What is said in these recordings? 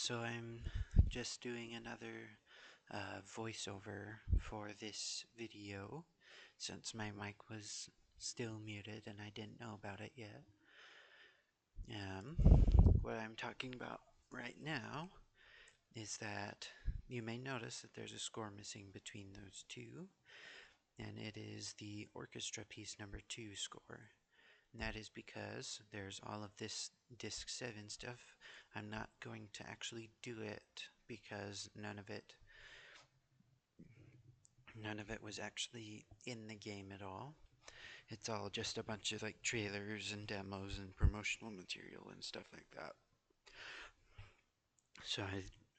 So I'm just doing another voiceover for this video since my mic was still muted and I didn't know about it yet. What I'm talking about right now is that you may notice that there's a score missing between those two, and it is the orchestra piece number 2 score. And that is because there's all of this disc 7 stuff. I'm not going to actually do it because none of it was actually in the game at all. It's all just a bunch of like trailers and demos and promotional material and stuff like that. So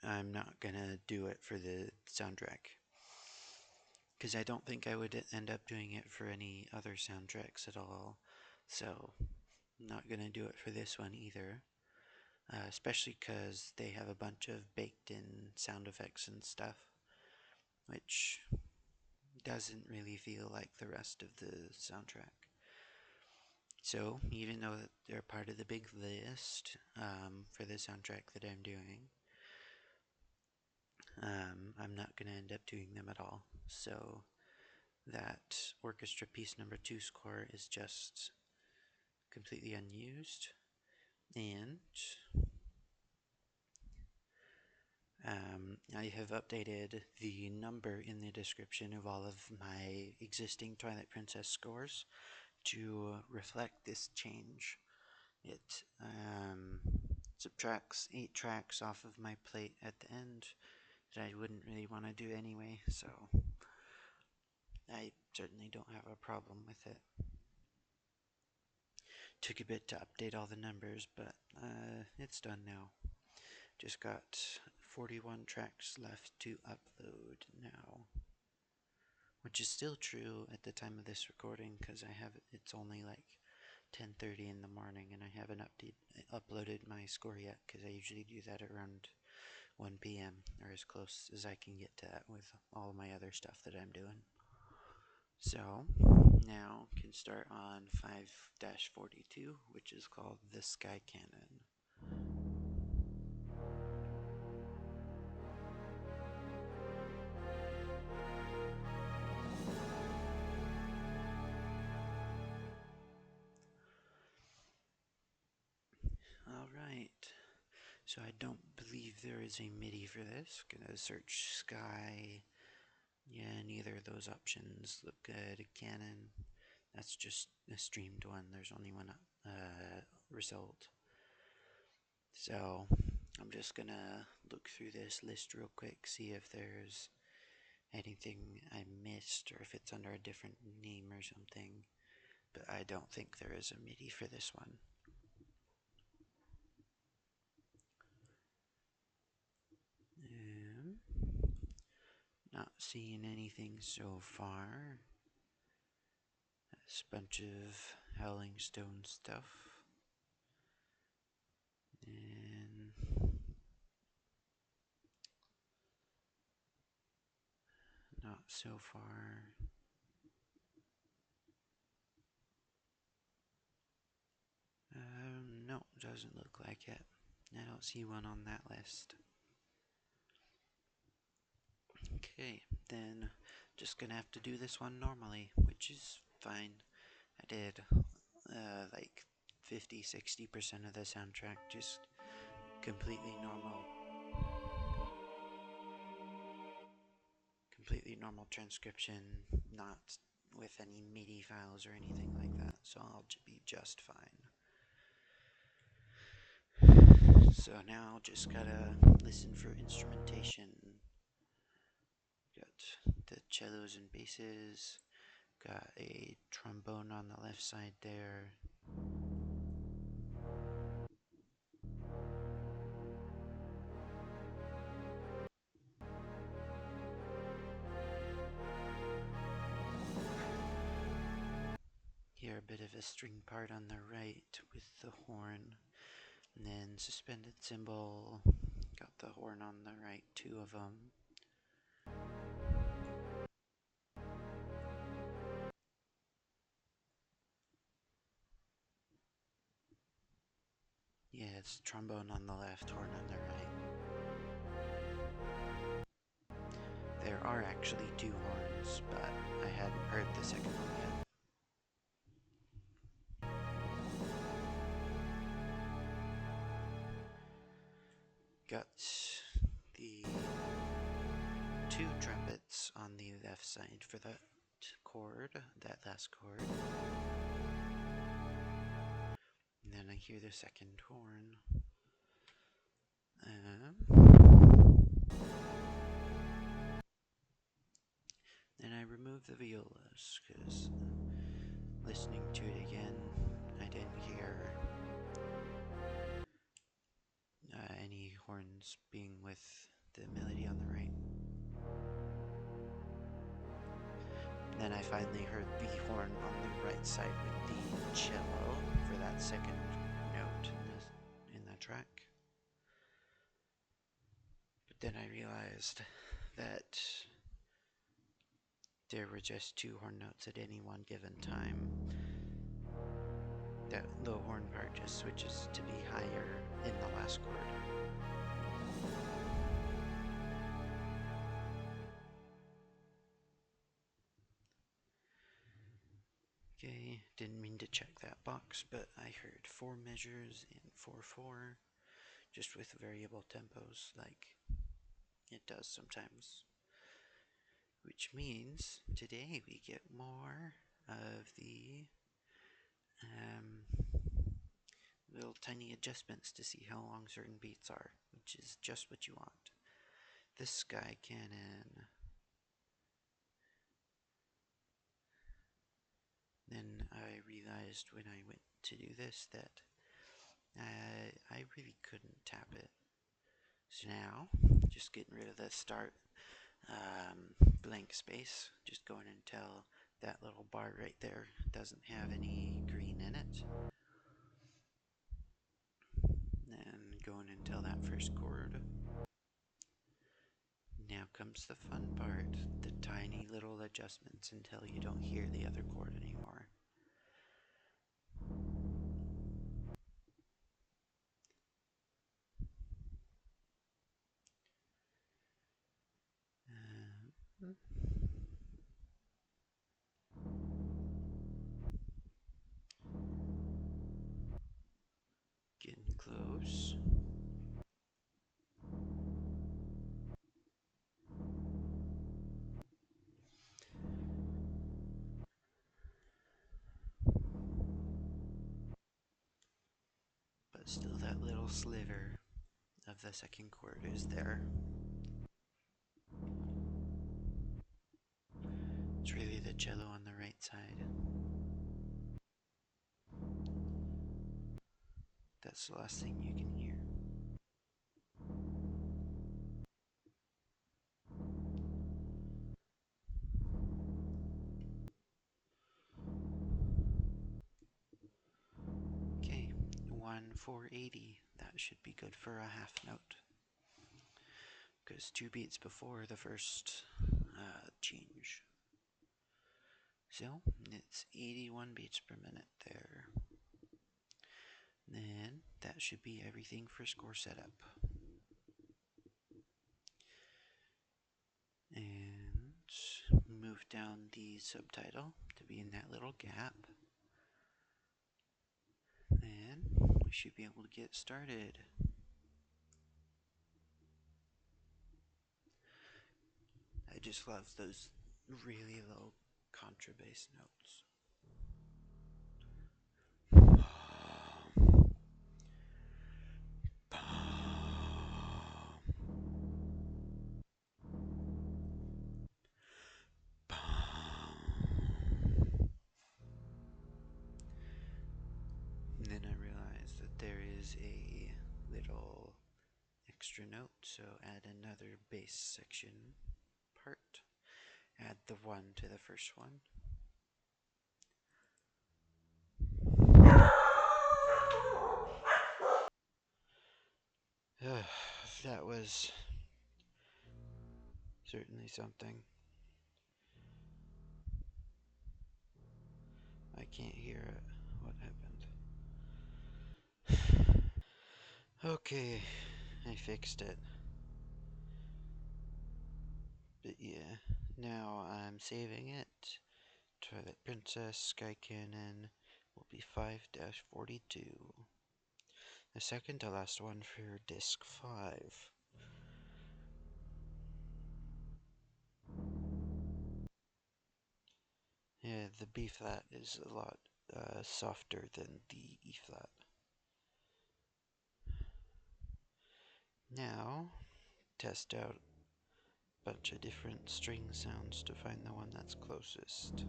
I'm not gonna do it for the soundtrack because I don't think I would end up doing it for any other soundtracks at all. So I'm not gonna do it for this one either. Especially because they have a bunch of baked in sound effects and stuff, which doesn't really feel like the rest of the soundtrack. So, even though they're part of the big list for the soundtrack that I'm doing, I'm not going to end up doing them at all. So, that orchestra piece number 2 score is just completely unused, and I have updated the number in the description of all of my existing Twilight Princess scores to reflect this change. It subtracts 8 tracks off of my plate at the end that I wouldn't really want to do anyway, so I certainly don't have a problem with it. Took a bit to update all the numbers, but it's done now. Just got 41 tracks left to upload now, which is still true at the time of this recording because it's only like 10:30 in the morning and I haven't uploaded my score yet because I usually do that around 1 p.m. or as close as I can get to that with all my other stuff that I'm doing. So now can start on 5-42, which is called the Sky Cannon. Alright, so I don't believe there is a MIDI for this. Gonna search Sky. Yeah, neither of those options look good. Canon, that's just a streamed one. There's only one result. So I'm just gonna look through this list real quick, see if there's anything I missed or if it's under a different name or something. But I don't think there is a MIDI for this one. Not seeing anything so far. This bunch of Howling Stone stuff. And not so far. No, doesn't look like it. I don't see one on that list. Okay, then just gonna have to do this one normally, which is fine. I did like 50-60% of the soundtrack just completely normal transcription, not with any MIDI files or anything like that, so I'll be just fine. So now just gotta listen for instrumentation. Got the cellos and basses, got a trombone on the left side there. Here a bit of a string part on the right with the horn, and then suspended cymbal, got the horn on the right, 2 of them. Yeah, it's trombone on the left, horn on the right. There are actually two horns, but I hadn't heard the second one yet. Got the two trumpets on the left side for that chord, that last chord. And then I hear the second horn. Then I remove the violas, because listening to it again, I didn't hear any horns being with the melody on the right. Then I finally heard the horn on the right side with the cello for that second note in the track. But then I realized that there were just two horn notes at any one given time. That low horn part just switches to be higher in the last chord. Okay, didn't mean to check that box, but I heard 4 measures in 4/4, just with variable tempos like it does sometimes. Which means today we get more of the little tiny adjustments to see how long certain beats are, which is just what you want. The Sky Cannon. Then I realized when I went to do this that I really couldn't tap it. So now, just getting rid of the start blank space, just going until that little bar right there doesn't have any green in it. Then going until that first chord. Now comes the fun part, the tiny little adjustments until you don't hear the other chord anymore. Getting close. But still that little sliver of the second chord is there. It's really the cello on the right side. That's the last thing you can hear. Okay, 1/480. That should be good for a half note. Because 2 beats before the first change. So it's 81 beats per minute there. Then that should be everything for score setup. And move down the subtitle to be in that little gap. Then we should be able to get started. I just love those really low contrabass notes. And then I realized that there is a little extra note, so add another bass section part. Add the 1 to the first one. That was certainly something. I can't hear it. What happened? Okay, I fixed it. But yeah, now I'm saving it. Twilight Princess Sky Cannon will be 5-42. The second to last one for disc 5. Yeah, the B flat is a lot softer than the E flat. Now, test out a bunch of different string sounds to find the one that's closest.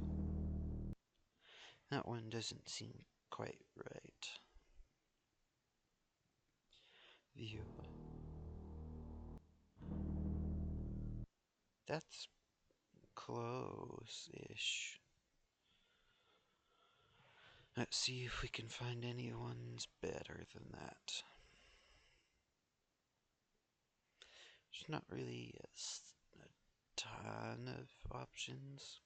That one doesn't seem quite right. Viola. That's close-ish. Let's see if we can find any ones better than that. There's not really a ton of options.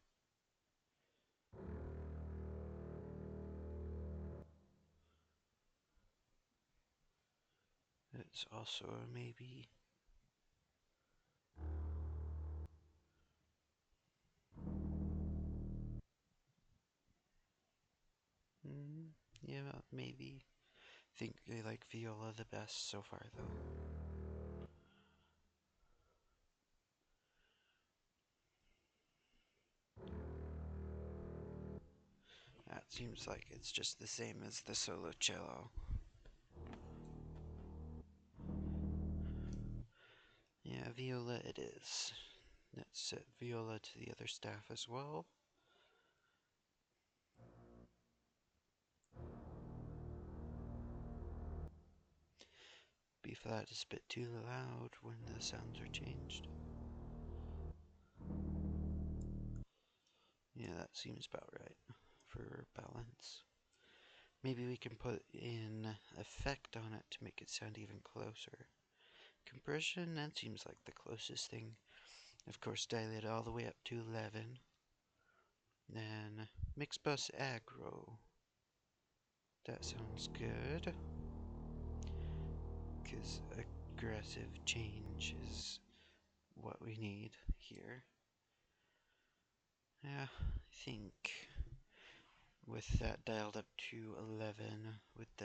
It's also a maybe. Yeah, maybe. Think I like viola the best so far, though. That seems like it's just the same as the solo cello. Yeah, viola it is. Let's set viola to the other staff as well. B flat is a bit too loud when the sounds are changed. Yeah, that seems about right for balance. Maybe we can put in effect on it to make it sound even closer. Compression, that seems like the closest thing. Of course, dilate all the way up to 11. Then mix bus aggro. That sounds good. Because aggressive change is what we need here. Yeah, I think with that dialed up to 11 with the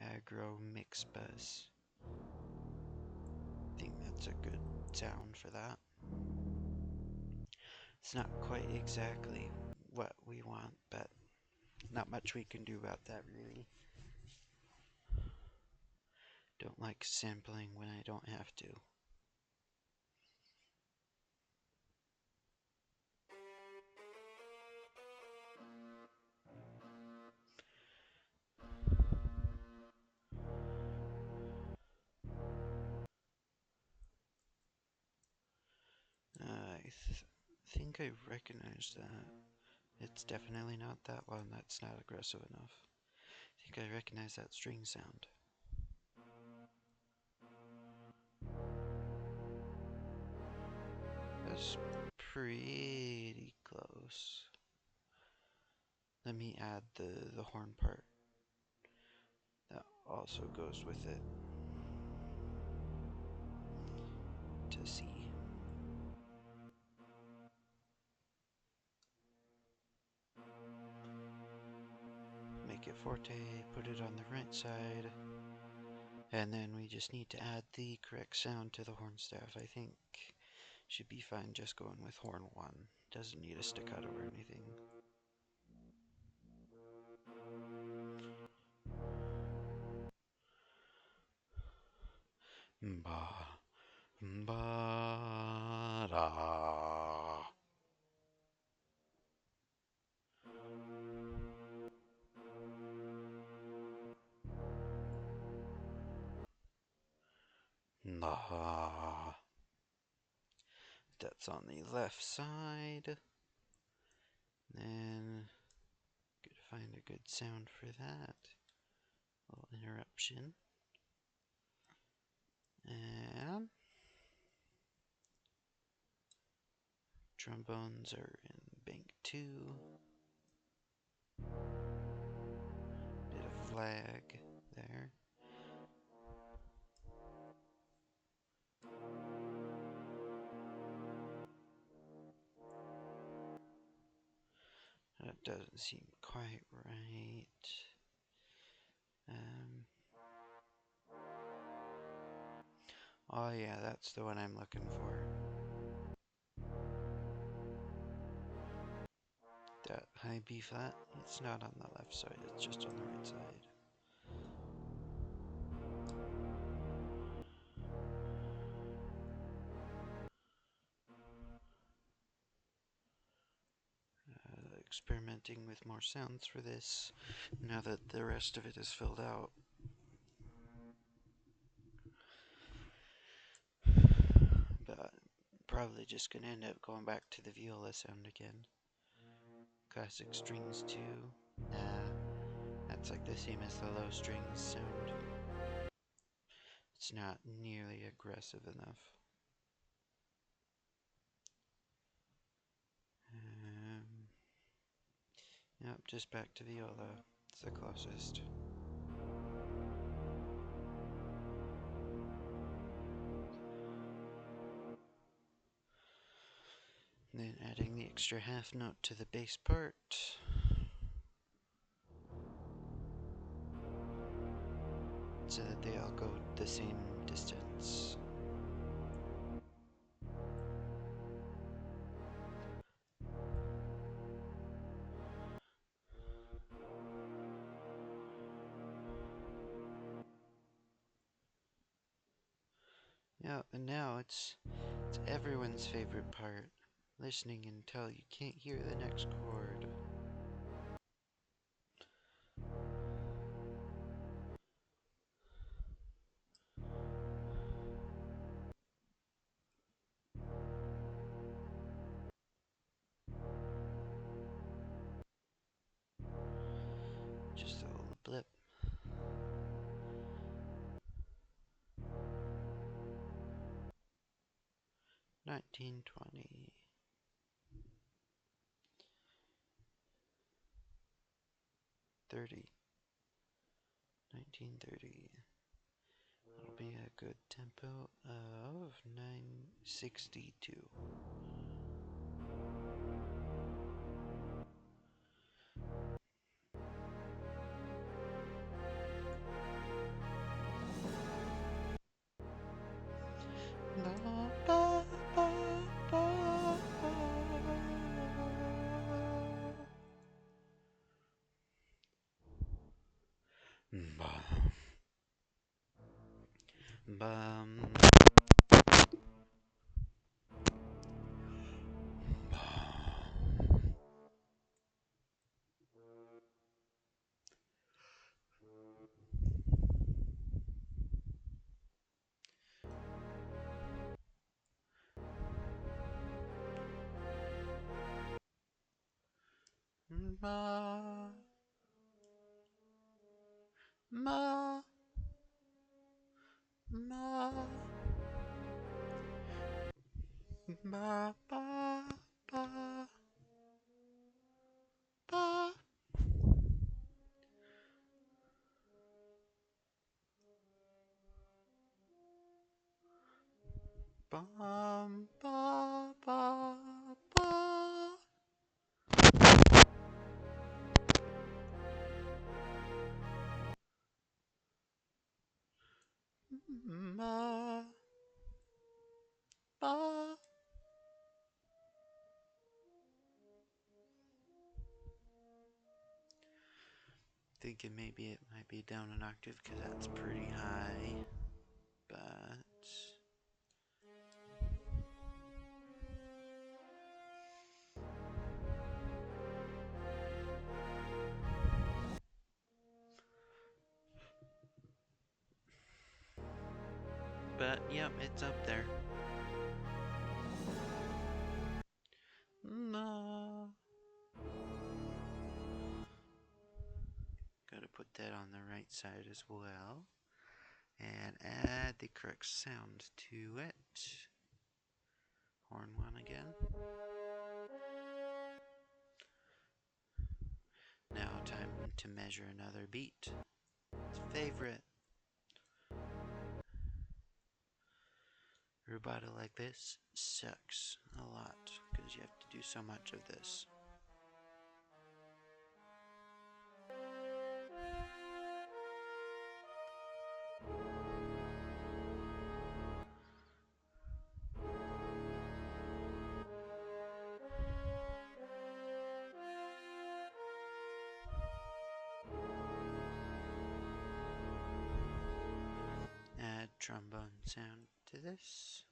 aggro mix bus, I think that's a good sound for that. It's not quite exactly what we want, but not much we can do about that, really. Don't like sampling when I don't have to. I think I recognize that. It's definitely not that one. That's not aggressive enough. I think I recognize that string sound. That's pretty close. Let me add the horn part. That also goes with it. To see. Make it forte, put it on the right side. And then we just need to add the correct sound to the horn staff. I think should be fine just going with horn 1. Doesn't need a staccato or anything. Ba, ba, da. Nah. That's on the left side. Then, gotta find a good sound for that. A little interruption. And trombones are in bank 2. Bit of lag there. doesn't seem quite right. Oh yeah, that's the one I'm looking for. That high B flat, it's not on the left side, it's just on the right side. Experimenting with more sounds for this, now that the rest of it is filled out. But probably just gonna end up going back to the viola sound again. Classic strings too. Nah, that's like the same as the low strings sound. It's not nearly aggressive enough. Yep, just back to viola. It's the closest. And then adding the extra half note to the bass part. So that they all go the same distance. Yeah, and now it's everyone's favorite part. Listening until you can't hear the next chord. Just a little blip. $19.20. 30. 1930. That'll be a good tempo of 962. Bum. Ma. Ma. Ma. Ba. Ba. Ba. Ba. Bum. Ba. Ba. Ba. Ma. Ba. Thinking maybe it might be down an octave because that's pretty high, but yep, it's up there. No. Gotta put that on the right side as well. And add the correct sound to it. Horn one again. Now time to measure another beat. It's favorite. Rubato like this sucks a lot because you have to do so much of this. Add trombone sound to this.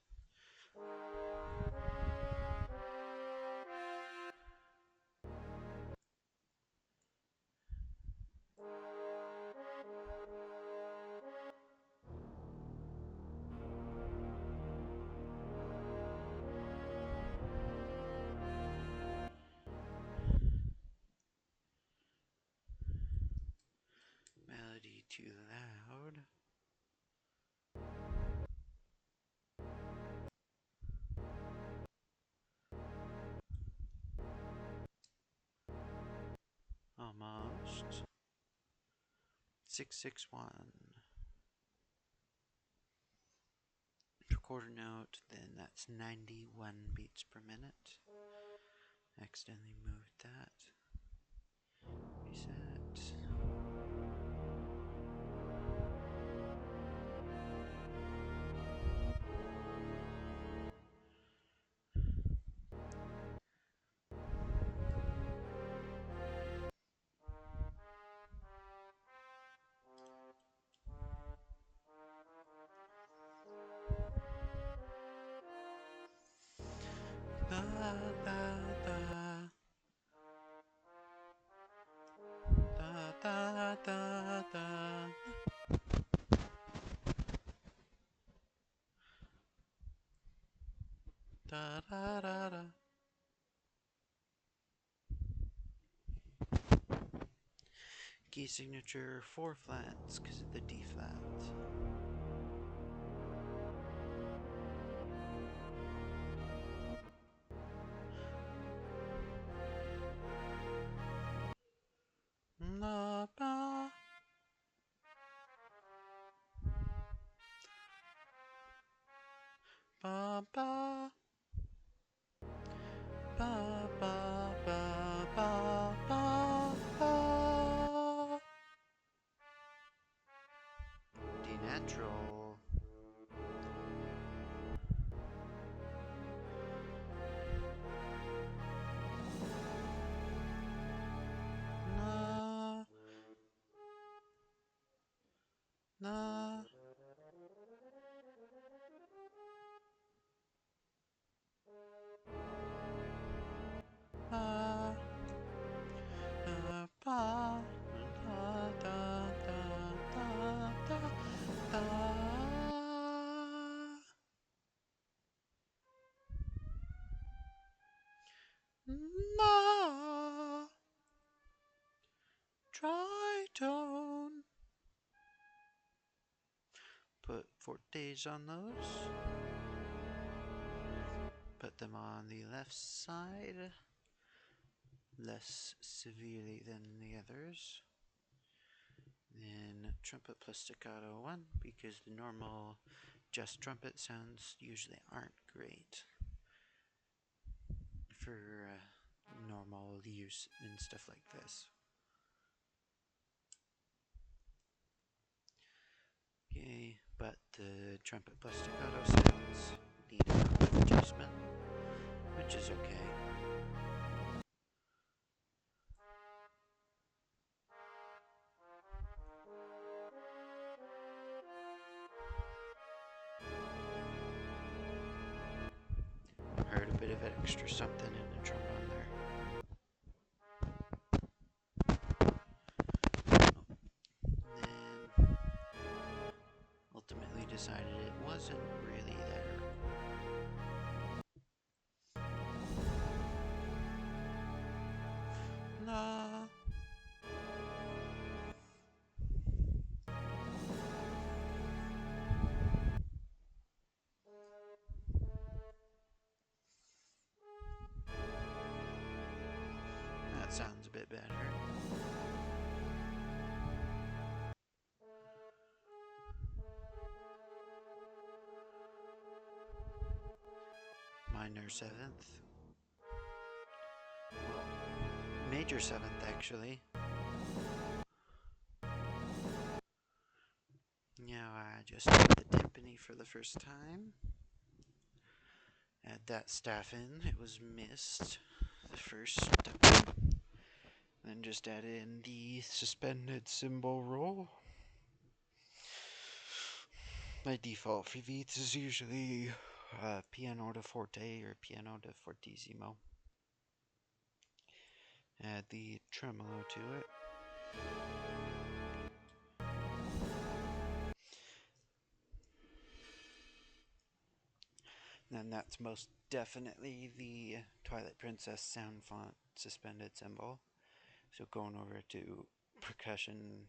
Melody too loud. Almost. 661. Per quarter note, then that's 91 beats per minute. Accidentally moved that. Reset. Da, da, da. Da, da, da, da. Da, da, da, da. Key signature 4 flats because of the D flat. La, ba. Ba, ba. Ba, ba, ba, ba, ba, ba. D natural. Na, na. Ba, ba, ba. Da, da, da, da, da, da. Ma, tritone. Put fortes on those. Put them on the left side, less severely than the others. Then trumpet plus staccato 1, because the normal just trumpet sounds usually aren't great for normal use and stuff like this. Okay, but the trumpet plus staccato sounds need a little bit of adjustment, which is okay. Heard a bit of extra something in the trombone there. And then ultimately decided it wasn't really there. La. That sounds a bit better. Minor 7th. Well, major 7th actually. Just add the timpani for the first time. Add that staff in. It was missed the first time. Then just add in the suspended cymbal roll. My default for these is usually piano to forte or piano to fortissimo. Add the tremolo to it. Then that's most definitely the Twilight Princess sound font suspended cymbal. So going over to percussion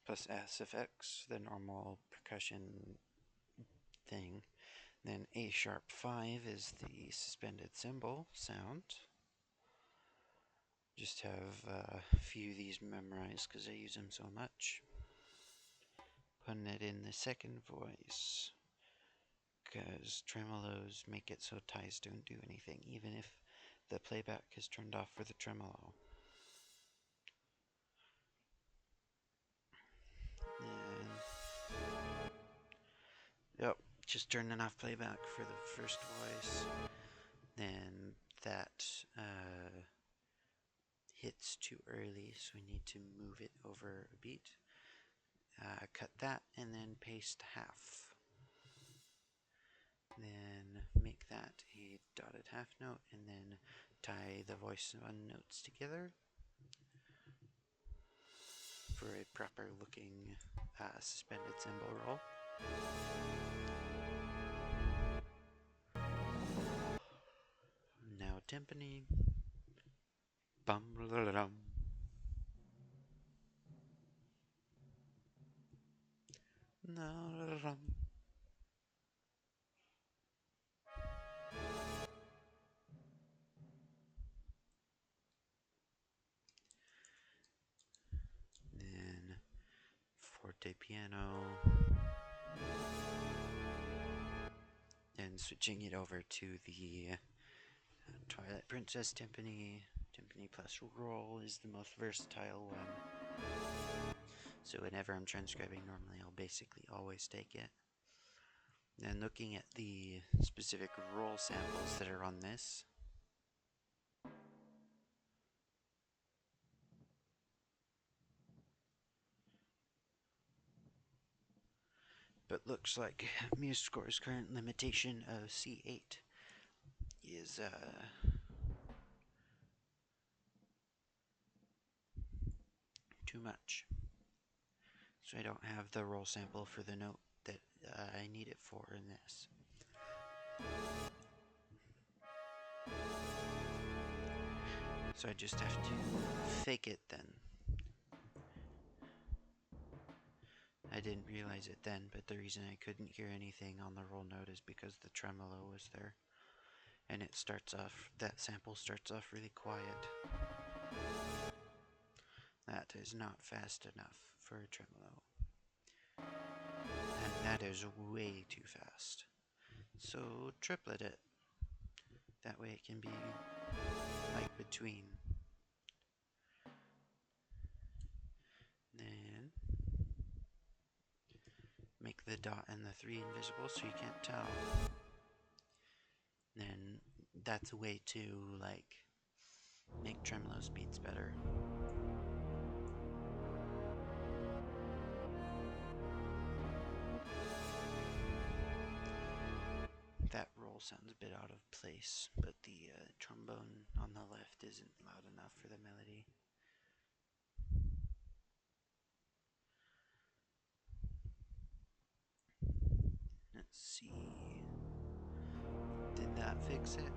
plus SFX, the normal percussion thing. Then A sharp 5 is the suspended cymbal sound. Just have a few of these memorized because I use them so much. Putting it in the second voice because tremolos make it so ties don't do anything, even if the playback is turned off for the tremolo. Yep, just turning off playback for the first voice. Then that hits too early, so we need to move it over a beat. Cut that and then paste half. Then make that a dotted half note and then tie the voice and notes together for a proper looking suspended cymbal roll. Now timpani. Bum la la dum. Then forte piano. Then switching it over to the Twilight Princess timpani. Timpani plus roll is the most versatile one. So whenever I'm transcribing, normally I'll basically always take it. Then looking at the specific roll samples that are on this. But looks like MuseScore's current limitation of C8 is too much. So I don't have the roll sample for the note that I need it for in this. So I just have to fake it then. I didn't realize it then, but the reason I couldn't hear anything on the roll note is because the tremolo was there. And it starts off, that sample starts off really quiet. That is not fast enough for a tremolo. And that is way too fast. So triplet it. That way it can be like between. Then make the dot and the 3 invisible so you can't tell. Then that's a way to like make tremolo speeds better. That roll sounds a bit out of place, but the trombone on the left isn't loud enough for the melody. Let's see. Did that fix it?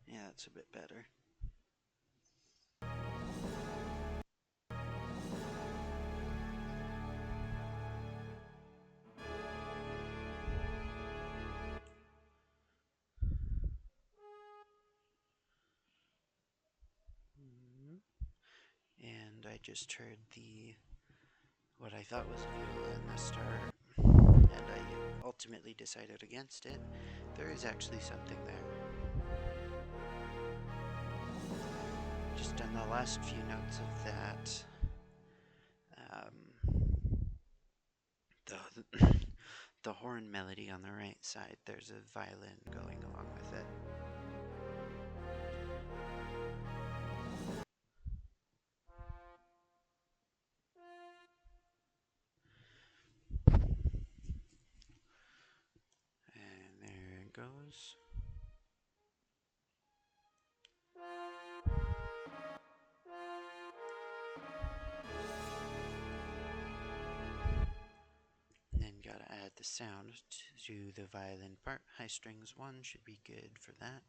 Yeah, that's a bit better. And I just heard what I thought was a viola in the start, and I ultimately decided against it. There is actually something there. just done the last few notes of that. The the horn melody on the right side, there's a violin going along with it. And there it goes. And then gotta add the sound to the violin part. High strings 1 should be good for that.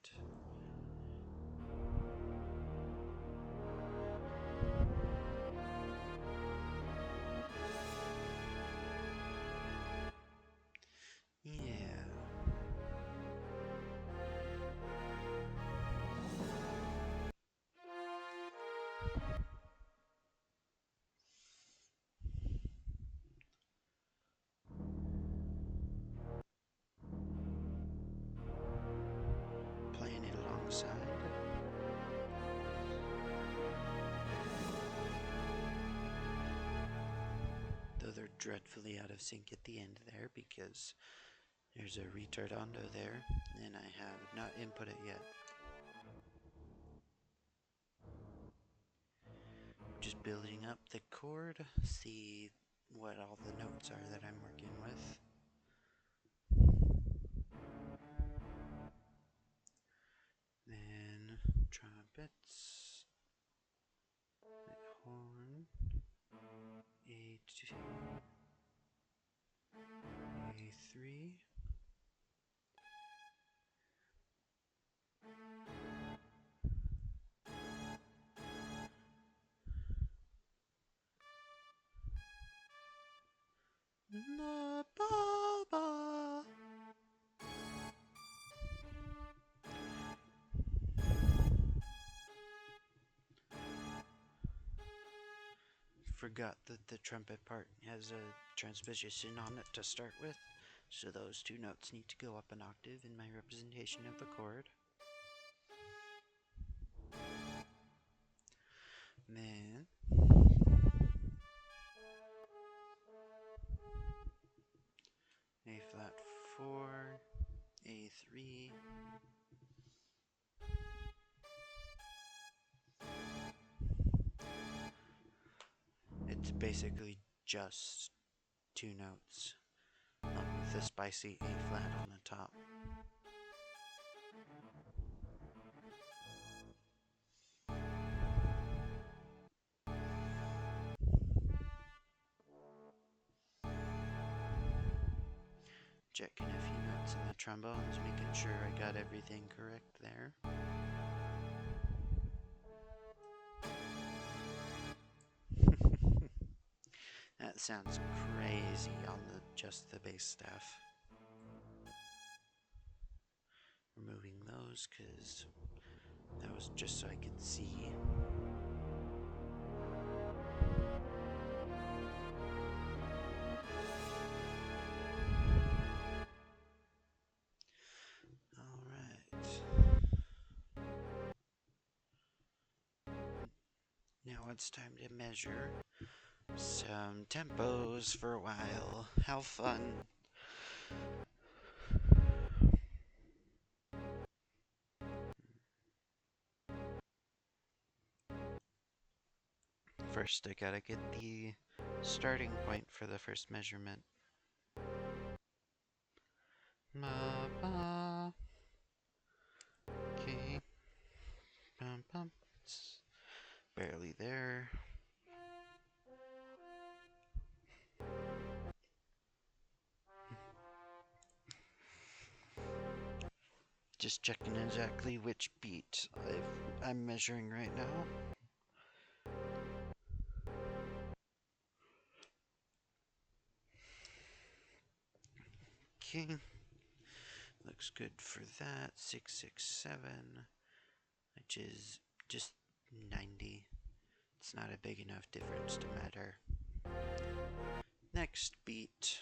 Yeah. Playing it alongside. Though they're dreadfully out of sync at the end there because there's a retardando there and I have not input it yet. Just building up the chord, see what all the notes are that I'm working with. Then trumpets, horn, A2, A3. La ba ba. Forgot that the trumpet part has a transposition on it to start with, so those two notes need to go up an octave in my representation of the chord. Then A flat 4, A3. It's basically just two notes with a spicy A flat on the top. Checking a few notes in the trombones, making sure I got everything correct there. That sounds crazy on just the bass staff. Removing those because that was just so I could see. Now it's time to measure some tempos for a while. How fun! First, I gotta get the starting point for the first measurement. Ma ba. Okay. Bum bum. It's barely there. Just checking exactly which beat I'm measuring right now. Okay. Looks good for that. 667, which is just 90. It's not a big enough difference to matter. Next beat.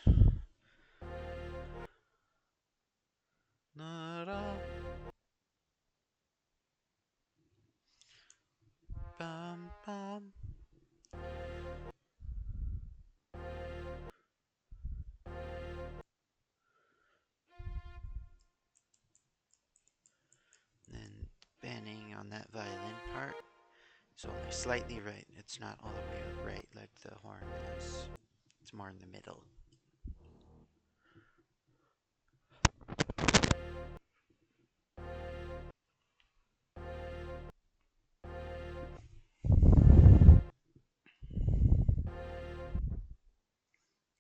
beginning on that violin part is only slightly right. It's not all the way right like the horn is. It's more in the middle.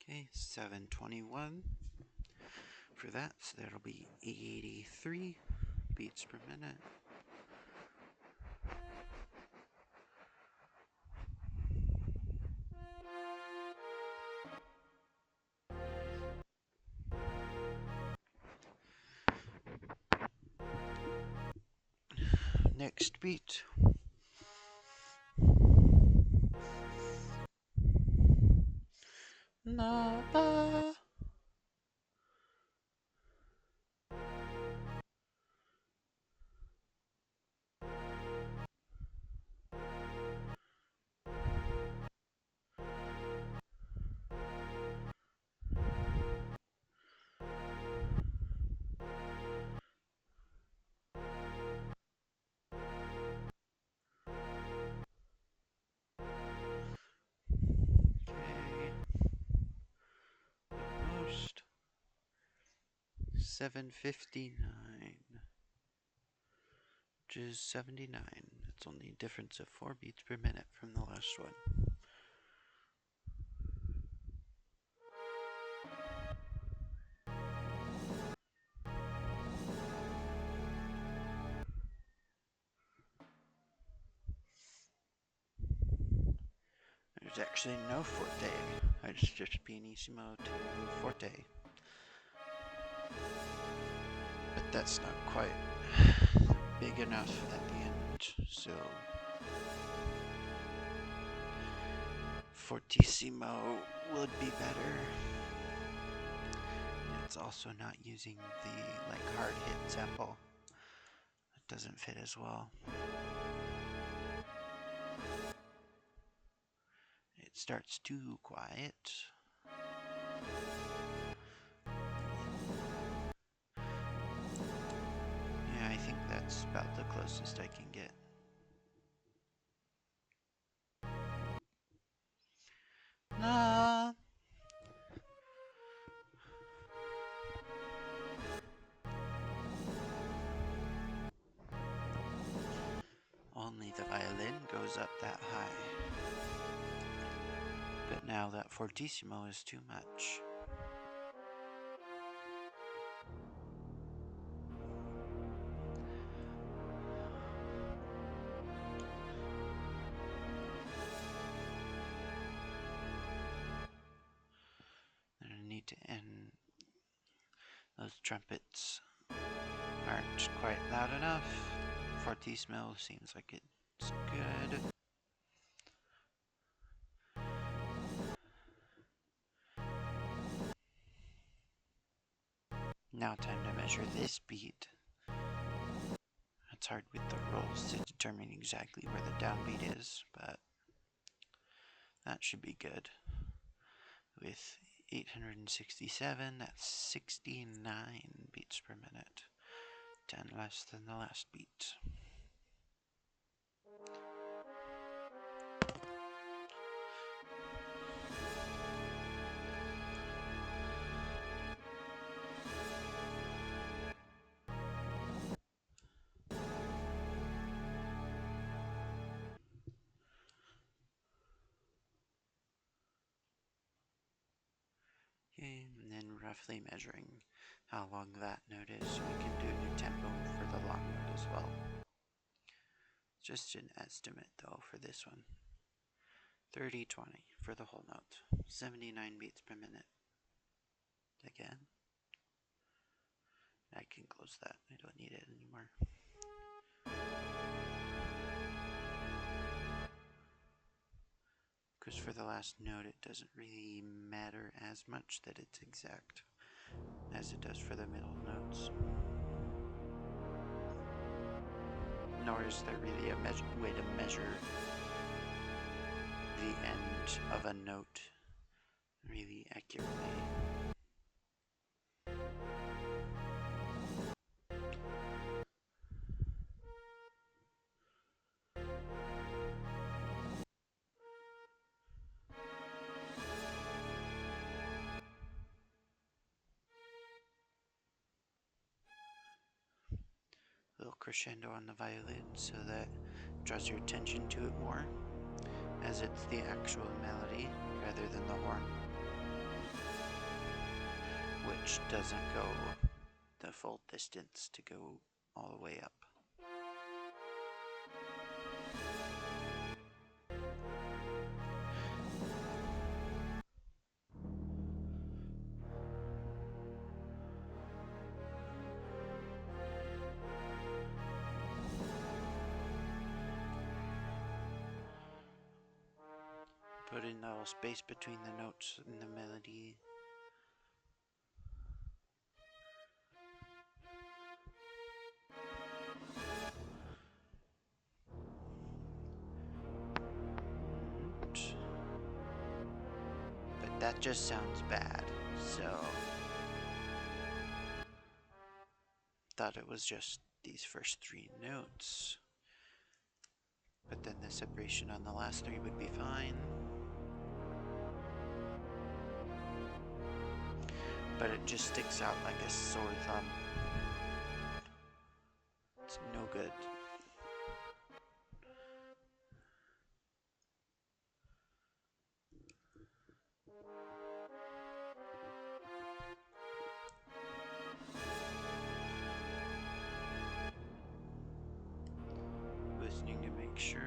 Okay, 721 for that, so that'll be 83 beats per minute. Next beat. Na ba. Almost. 759, which is 79. It's only a difference of 4 beats per minute from the last one. There's actually no forte. It's just pianissimo to forte. But that's not quite big enough at the end, so fortissimo would be better. It's also not using the hard hit sample. It doesn't fit as well. It starts too quiet. Yeah, I think that's about the closest I can get. Nah. Only the violin goes up that high. But now that fortissimo is too much. I need to end. Those trumpets aren't quite loud enough. Fortissimo seems like it's good. Now time to measure this beat. It's hard with the rolls to determine exactly where the downbeat is, but that should be good. With 867, that's 69 beats per minute. 10 less than the last beat. Okay, and then roughly measuring how long that note is, so we can do a new tempo for the long note as well. Just an estimate though for this one. 30-20 for the whole note. 79 beats per minute. Again. I can close that. I don't need it anymore. Because for the last note, it doesn't really matter as much that it's exact as it does for the middle notes. Nor is there really a way to measure the end of a note really accurately. crescendo on the violin so that it draws your attention to it more, as it's the actual melody rather than the horn, which doesn't go the full distance to go all the way up. Put in a little space between the notes and the melody. But that just sounds bad, so thought it was just these first 3 notes. But then the separation on the last 3 would be fine. But it just sticks out like a sore thumb. It's no good. Listening to make sure.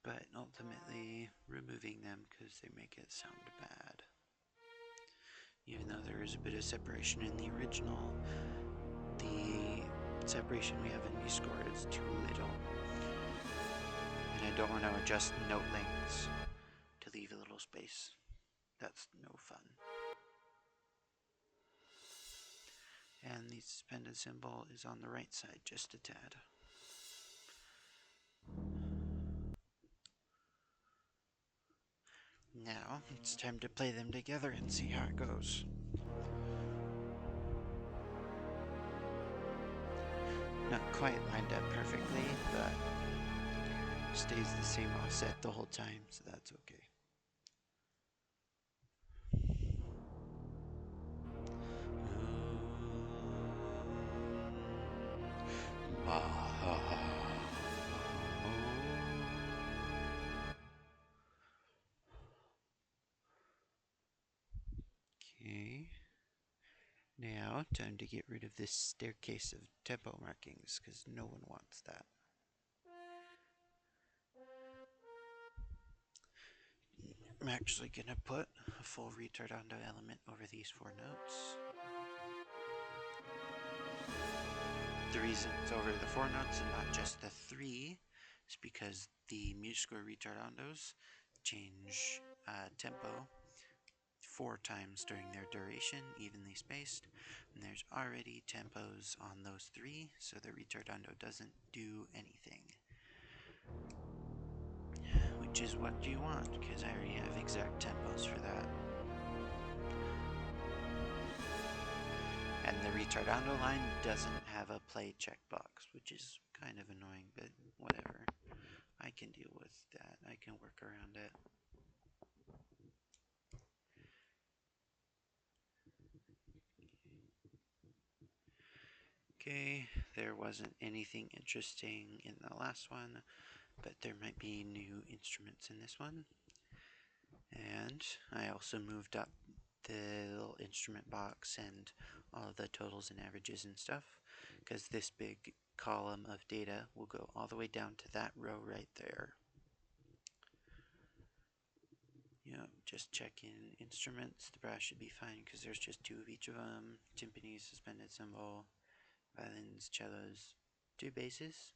But ultimately removing them because they make it sound bad. Even though there is a bit of separation in the original, the separation we have in MuseScore is too little. And I don't want to adjust note lengths to leave a little space. That's no fun. And the suspended cymbal is on the right side just a tad. Now it's time to play them together and see how it goes. Not quite lined up perfectly, but stays the same offset the whole time, so that's okay. Okay. Now, time to get rid of this staircase of tempo markings, because no one wants that. I'm actually going to put a full retardando element over these 4 notes. The reason it's over the 4 notes and not just the 3 is because the MuseScore retardandos change tempo 4 times during their duration, evenly spaced, and there's already tempos on those 3, so the retardando doesn't do anything. Which is what you want, because I already have exact tempos for that. And the retardando line doesn't have a play checkbox, which is kind of annoying, but whatever. I can deal with that. I can work around it. Okay, there wasn't anything interesting in the last one, but there might be new instruments in this one. And I also moved up the little instrument box and all of the totals and averages and stuff, because this big column of data will go all the way down to that row right there. Yep, just check in instruments. The brass should be fine because there's just 2 of each of them. Timpani, suspended cymbal, violins, cellos, 2 basses.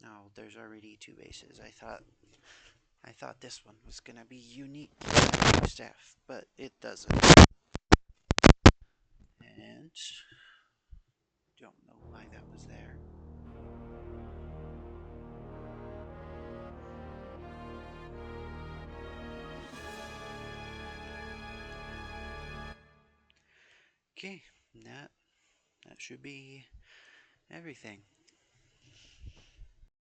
No, there's already 2 basses. I thought this one was gonna be unique staff, but it doesn't. And don't know why that was there. Okay, that should be everything.